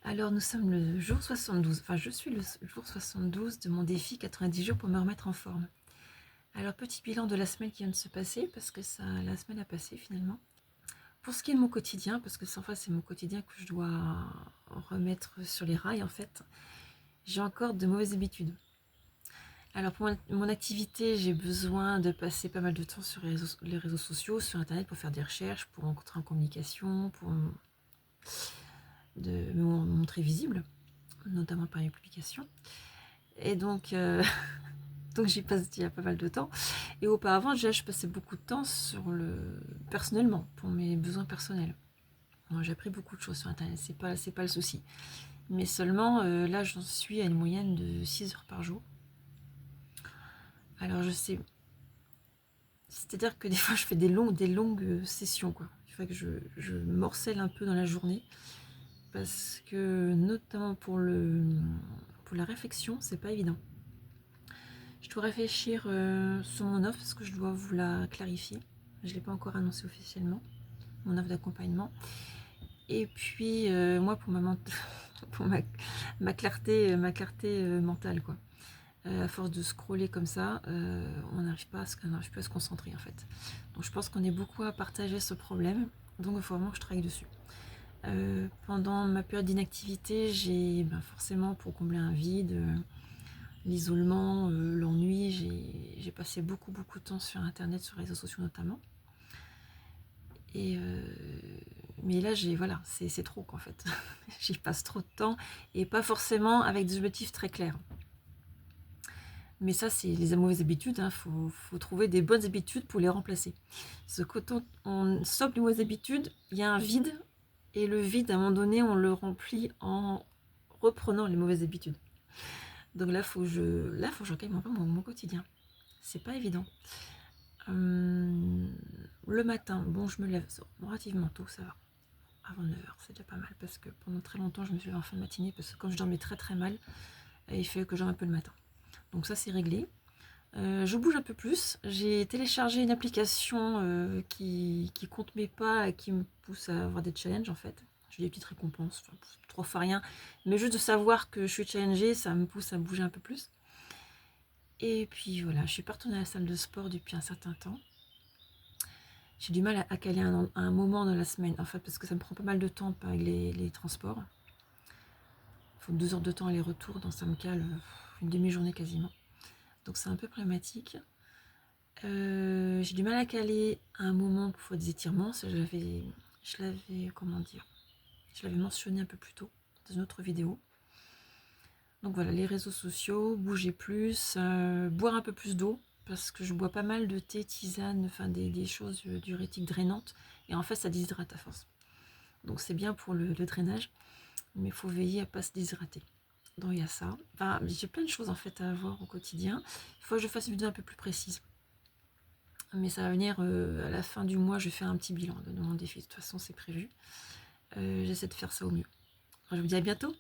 Alors nous sommes le jour 72, enfin je suis le jour 72 de mon défi 90 jours pour me remettre en forme. Alors petit bilan de la semaine qui vient de se passer, parce que la semaine a passé finalement. Pour ce qui est de mon quotidien, parce que sans fois c'est mon quotidien que je dois remettre sur les rails en fait, j'ai encore de mauvaises habitudes. Alors pour mon activité, j'ai besoin de passer pas mal de temps sur les réseaux sociaux, sur internet pour faire des recherches, pour entrer en communication, pour me montrer visible, notamment par les publications. Et donc, donc j'y passe il y a pas mal de temps. Et auparavant, déjà, je passais beaucoup de temps personnellement, pour mes besoins personnels. Moi, j'ai appris beaucoup de choses sur Internet, c'est pas le souci. Mais seulement, là, j'en suis à une moyenne de 6 heures par jour. Alors, je sais. C'est-à-dire que des fois, je fais des longues sessions, quoi. Il faut que je morcelle un peu dans la journée. Parce que, notamment pour la réflexion, c'est pas évident. Je dois réfléchir sur mon offre parce que je dois vous la clarifier. Je ne l'ai pas encore annoncé officiellement, mon offre d'accompagnement. Et puis, moi, pour pour ma clarté mentale, quoi. À force de scroller comme ça, on n'arrive pas à se concentrer, en fait. Donc, je pense qu'on est beaucoup à partager ce problème. Donc, il faut vraiment que je travaille dessus. Pendant ma période d'inactivité, j'ai forcément, pour combler un vide, l'isolement, l'ennui, j'ai passé beaucoup de temps sur internet, sur les réseaux sociaux notamment. Et mais là voilà, c'est trop en fait. J'y passe trop de temps et pas forcément avec des objectifs très clairs. Mais ça, c'est les mauvaises habitudes, hein. Faut trouver des bonnes habitudes pour les remplacer. Parce que quand on stoppe les mauvaises habitudes, il y a un vide, et le vide, à un moment donné, on le remplit en reprenant les mauvaises habitudes. Donc là, faut que je regagne un peu mon quotidien. C'est pas évident. Le matin, bon, je me lève relativement tôt, ça va. Avant 9h, c'est déjà pas mal, parce que pendant très longtemps, je me suis levée en fin de matinée, parce que comme je dormais très mal, il fait que je dorme un peu le matin. Donc ça, c'est réglé. Je bouge un peu plus. J'ai téléchargé une application qui compte mes pas et qui me pousse à avoir des challenges, en fait. J'ai des petites récompenses, enfin, trop fait rien. Mais juste de savoir que je suis challengée, ça me pousse à bouger un peu plus. Et puis voilà, je suis pas retournée à la salle de sport depuis un certain temps. J'ai du mal à caler un moment dans la semaine, en fait, parce que ça me prend pas mal de temps avec les transports. Il faut 2 heures de temps aller-retour, donc ça me cale une demi-journée quasiment. Donc c'est un peu problématique. J'ai du mal à caler un moment pour faire des étirements. Ça, comment dire, je l'avais mentionné un peu plus tôt dans une autre vidéo. Donc voilà, les réseaux sociaux, bouger plus, boire un peu plus d'eau, parce que je bois pas mal de thé, tisane, enfin des choses diurétiques drainantes, et en fait ça déshydrate à force. Donc c'est bien pour le drainage, mais il faut veiller à ne pas se déshydrater. Donc il y a ça. Enfin, j'ai plein de choses en fait à avoir au quotidien. Il faut que je fasse une vidéo un peu plus précise. Mais ça va venir à la fin du mois, je vais faire un petit bilan de mon défi. De toute façon, c'est prévu. J'essaie de faire ça au mieux. Alors, je vous dis à bientôt.